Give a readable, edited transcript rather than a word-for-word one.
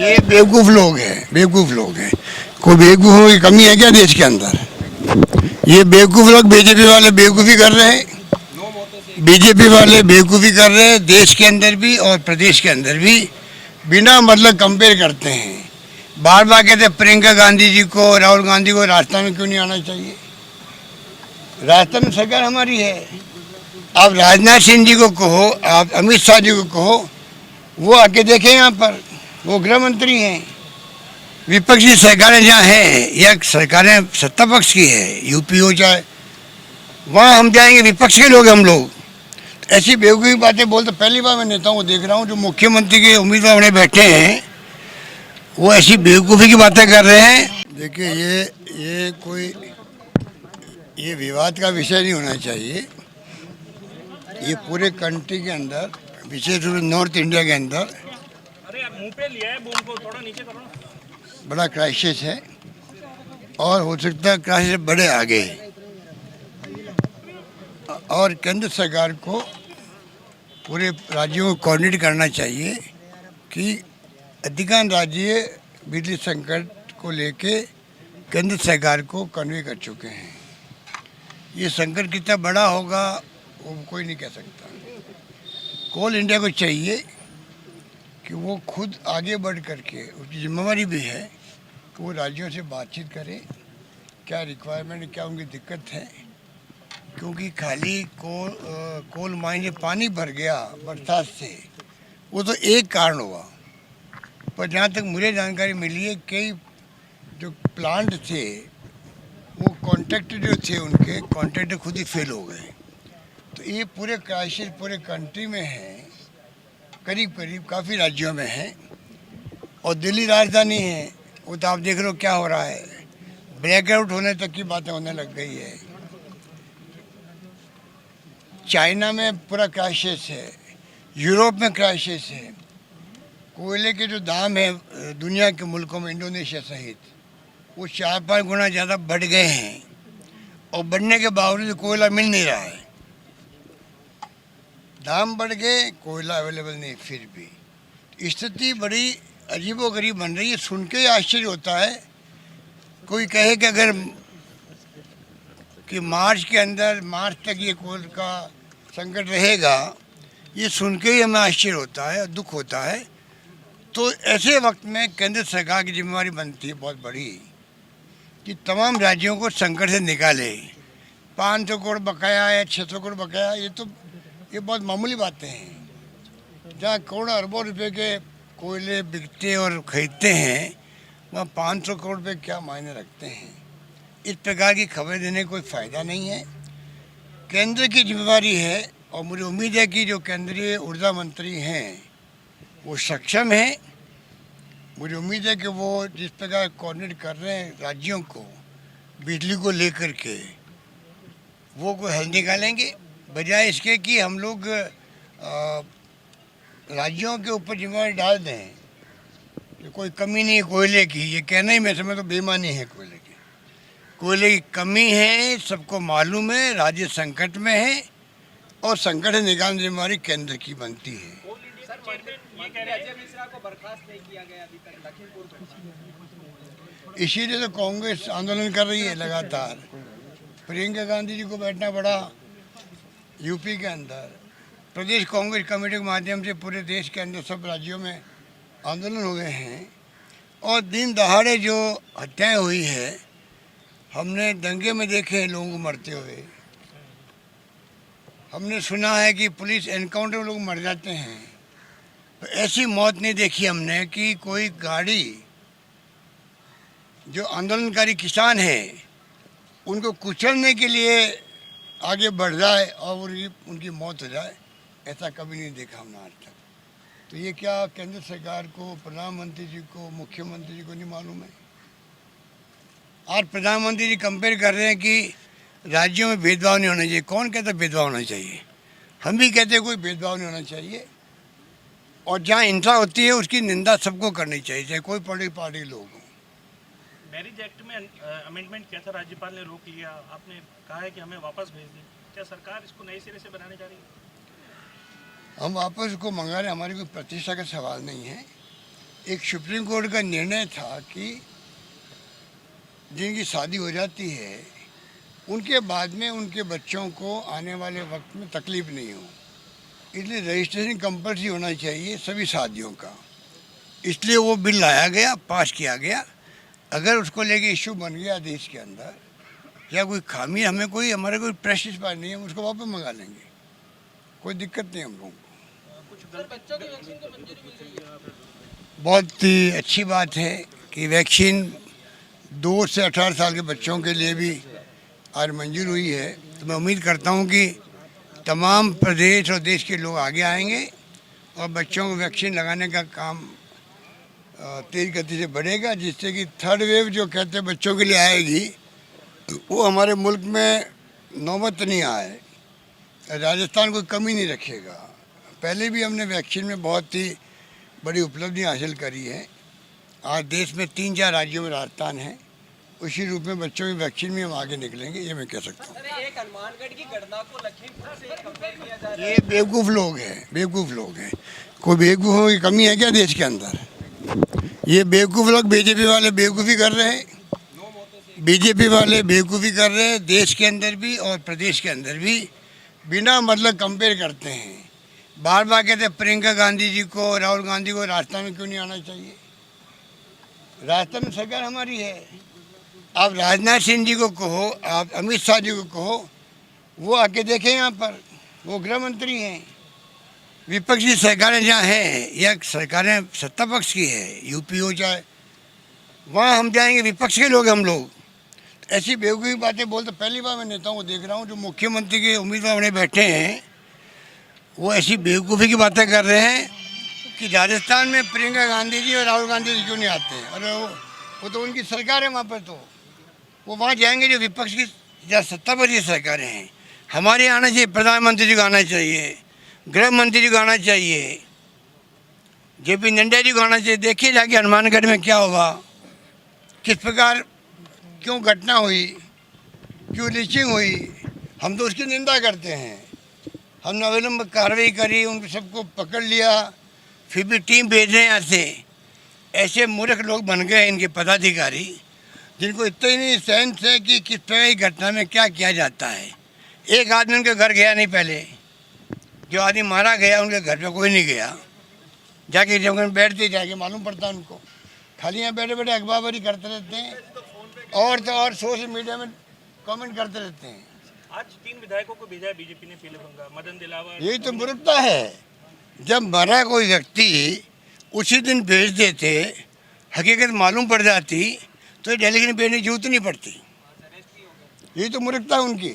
ये बेवकूफ़ लोग हैं, बेवकूफ़ लोग हैं। कोई बेवकूफ़ों की कमी है क्या देश के अंदर? ये बेवकूफ़ लोग बीजेपी वाले बेवकूफ़ी कर रहे हैं, बीजेपी वाले बेवकूफ़ी कर रहे हैं देश के अंदर भी और प्रदेश के अंदर भी। बिना मतलब कंपेयर करते हैं। बार बार कहते हैं प्रियंका गांधी जी को, राहुल गांधी को राजस्थान में क्यों नहीं आना चाहिए? राजस्थान में सरकार हमारी है। आप राजनाथ सिंह जी को कहो, आप अमित शाह जी को कहो, वो आके देखें यहाँ पर, वो गृह मंत्री हैं। विपक्षी सरकारें जहाँ हैं या सरकारें सत्ता पक्ष की है, यूपी हो चाहे, वहाँ हम जाएंगे, विपक्ष के लोग हम लोग ऐसी बेवकूफ़ी बातें बोलते। पहली बार मैं नेताओं को देख रहा हूँ जो मुख्यमंत्री के उम्मीदवार बने बैठे हैं, वो ऐसी बेवकूफ़ी की बातें कर रहे हैं। देखिए ये कोई ये विवाद का विषय नहीं होना चाहिए। ये पूरे कंट्री के अंदर, विशेष रूप से नॉर्थ इंडिया के अंदर अरे यार मुंह पे लिया है, बूम को थोड़ा नीचे करो। बड़ा क्राइसिस है और हो सकता है क्राइसिस बढ़े आगे। और केंद्र सरकार को पूरे राज्यों को कोऑर्डिनेट करना चाहिए कि अधिकांश राज्य बिजली संकट को लेके केंद्र सरकार को कन्वे कर चुके हैं। ये संकट कितना बड़ा होगा वो कोई नहीं कह सकता। कोल इंडिया को चाहिए कि वो खुद आगे बढ़ करके, उसकी जिम्मेवारी भी है कि वो राज्यों से बातचीत करे, क्या रिक्वायरमेंट, क्या उनकी दिक्कत है। क्योंकि खाली कोल माइन में पानी भर गया बरसात से, वो तो एक कारण हुआ, पर जहाँ तक मुझे जानकारी मिली है कई जो प्लांट थे वो कॉन्ट्रैक्टर जो थे उनके कॉन्ट्रैक्टर खुद ही फेल हो गए। तो ये पूरे क्राइसिस पूरे कंट्री में है, करीब करीब काफ़ी राज्यों में है। और दिल्ली राजधानी है, वो तो आप देख रहे हो क्या हो रहा है, ब्लैकआउट होने तक की बातें होने लग गई है। चाइना में पूरा क्राइसिस है, यूरोप में क्राइसिस है। कोयले के जो दाम है दुनिया के मुल्कों में, इंडोनेशिया सहित, वो 4-5 गुना ज़्यादा बढ़ गए हैं और बढ़ने के बावजूद कोयला मिल नहीं रहा है। दाम बढ़ गए, कोयला अवेलेबल नहीं फिर भी। स्थिति बड़ी अजीबोगरीब बन रही है। सुन के ही आश्चर्य होता है। कोई कहे कि अगर कि मार्च के अंदर, मार्च तक ये कोल का संकट रहेगा, ये सुन के ही हमें आश्चर्य होता है, दुख होता है। तो ऐसे वक्त में केंद्र सरकार की जिम्मेवारी बनती है बहुत बड़ी कि तमाम राज्यों को संकट से निकाले। 500 करोड़ बकाया है, 600 करोड़ बकाया, ये बहुत मामूली बातें हैं। जहाँ करोड़ों अरबों रुपए के कोयले बिकते और खरीदते हैं, वहाँ 500 करोड़ रुपये क्या मायने रखते हैं। इस प्रकार की खबरें देने कोई फ़ायदा नहीं है। केंद्र की जिम्मेवारी है और मुझे उम्मीद है कि जो केंद्रीय ऊर्जा मंत्री हैं वो सक्षम हैं। मुझे उम्मीद है कि वो जिस प्रकार कोऑर्डिनेट कर रहे हैं राज्यों को बिजली को लेकर के, वो कोई हल निकालेंगे, बजाय इसके कि हम लोग राज्यों के ऊपर जिम्मेवारी डाल दें कि कोई कमी नहीं है कोयले की। ये कहना ही मैं समझ तो बेईमानी है। कोयले की कमी है, सबको मालूम है, राज्य संकट में है और संकट से निकालने की जिम्मेवारी केंद्र की बनती है। इसीलिए तो कांग्रेस आंदोलन कर रही है लगातार। प्रियंका गांधी जी को बैठना पड़ा यूपी के अंदर। प्रदेश कांग्रेस कमेटी के माध्यम से पूरे देश के अंदर सब राज्यों में आंदोलन हुए हैं और दिन दहाड़े जो हत्याएं हुई है, हमने दंगे में देखे हैं लोगों को मरते हुए। हमने सुना है कि पुलिस एनकाउंटर में लोग मर जाते हैं। तो ऐसी मौत नहीं देखी हमने कि कोई गाड़ी, जो आंदोलनकारी किसान हैं उनको कुचलने के लिए आगे बढ़ जाए और उनकी मौत हो जाए, ऐसा कभी नहीं देखा हमने आज तक। तो ये क्या केंद्र सरकार को, प्रधानमंत्री जी को, मुख्यमंत्री जी को नहीं मालूम है? आज प्रधानमंत्री जी कंपेयर कर रहे हैं कि राज्यों में भेदभाव नहीं होना चाहिए। कौन कहता भेदभाव होना चाहिए? हम भी कहते हैं कोई भेदभाव नहीं होना चाहिए और जहाँ हिंसा होती है उसकी निंदा सबको करनी चाहिए, चाहे कोई पॉलिटिकल पार्टी लोग हों। मैरिज एक्ट में अमेंडमेंट किया था, राज्यपाल ने रोक लिया। आपने कहा है कि हमें वापस भेज दें। क्या सरकार इसको नए सिरे से बनाने जा रही है? हम वापस को मंगा रहे, हमारी कोई प्रतिष्ठा का सवाल नहीं है। एक सुप्रीम कोर्ट का निर्णय था कि जिनकी शादी हो जाती है उनके बाद में उनके बच्चों को आने वाले वक्त में तकलीफ नहीं हो, इसलिए रजिस्ट्रेशन कंपल्सरी होना चाहिए सभी शादियों का। इसलिए वो बिल लाया गया, पास किया गया। अगर उसको लेके इश्यू बन गया देश के अंदर या कोई खामी, हमें कोई हमारे कोई प्रेस्टीज पार नहीं है, हम उसको वापस मंगा लेंगे, कोई दिक्कत नहीं हम लोगों को। बहुत ही अच्छी बात है कि वैक्सीन 2 से 18 साल के बच्चों के लिए भी आज मंजूर हुई है। तो मैं उम्मीद करता हूँ कि तमाम प्रदेश और देश के लोग आगे आएंगे और बच्चों को वैक्सीन लगाने का काम तेज गति से बढ़ेगा, जिससे कि थर्ड वेव जो कहते हैं बच्चों के लिए आएगी वो हमारे मुल्क में नौबत नहीं आए। राजस्थान कोई कमी नहीं रखेगा। पहले भी हमने वैक्सीन में बहुत ही बड़ी उपलब्धि हासिल करी है। आज देश में 3-4 राज्यों में राजस्थान है। उसी रूप में बच्चों की वैक्सीन में हम आगे निकलेंगे, ये मैं कह सकता हूँ। एक हनुमानगढ़ की घटना को लखीमपुर से कंपेयर किया जा रहा है। ये बेवकूफ़ लोग हैं, बेवकूफ़ लोग हैं। कोई बेवकूफ़ों की कमी है क्या देश के अंदर? ये बेवकूफ़ लोग, बीजेपी वाले बेवकूफ़ी कर रहे हैं, बीजेपी वाले बेवकूफ़ी कर रहे हैं देश के अंदर भी और प्रदेश के अंदर भी। बिना मतलब कंपेयर करते हैं। बार बार कहते हैं प्रियंका गांधी जी को, राहुल गांधी को राजस्थान में क्यों नहीं आना चाहिए? राजस्थान में सरकार हमारी है। आप राजनाथ सिंह जी को कहो, आप अमित शाह जी को कहो, वो आके देखें यहाँ पर, वो गृह मंत्री हैं। विपक्षी सरकारें जहाँ हैं या सरकारें सत्ता पक्ष की है, यूपी हो चाहे, वहाँ हम जाएंगे, विपक्ष के लोग हम लोग। ऐसी बेवकूफ़ी बातें बोलते। पहली बार मैं नेताओं को देख रहा हूँ जो मुख्यमंत्री के उम्मीदवार बने बैठे हैं, वो ऐसी बेवकूफ़ी की बातें कर रहे हैं कि राजस्थान में प्रियंका गांधी जी और राहुल गांधी जी क्यों नहीं आते हैं। अरे वो तो उनकी सरकार है वहाँ पर, तो वो वहाँ जाएंगे जो विपक्ष की या सत्ता पर ये सरकारें हैं। हमारे आना चाहिए, प्रधानमंत्री जी को आना चाहिए, गृह मंत्री जी को आना चाहिए, JP नड्डा जी को आना चाहिए। देखिए जाके हनुमानगढ़ में क्या हुआ, किस प्रकार क्यों घटना हुई, क्यों लीचिंग हुई। हम तो उसकी निंदा करते हैं। हमने अविलंब कार्रवाई करी, उन सबको पकड़ लिया, फिर भी टीम भेज रहे हैं यहाँ से। ऐसे मूर्ख लोग बन गए इनके पदाधिकारी, जिनको इतना ही नहीं सेंस है कि किस तरह की घटना में क्या किया जाता है। एक आदमी उनके घर गया नहीं, पहले जो आदमी मारा गया उनके घर पे कोई नहीं गया। जाके जब बैठते जाके मालूम पड़ता उनको। खाली यहाँ बैठे बैठे अखबारी करते रहते हैं और तो और सोशल मीडिया में कमेंट करते रहते हैं। आज 3 विधायकों को भेजा है बीजेपी ने पीलीभंगा, मदन दिलावर। यही तो मूर्खता है। जब मरा कोई व्यक्ति उसी दिन भेज देते, हकीकत मालूम पड़ जाती, तो डेलीगेशन भेजने की जरूरत नहीं पड़ती। यही तो मूर्खता उनकी।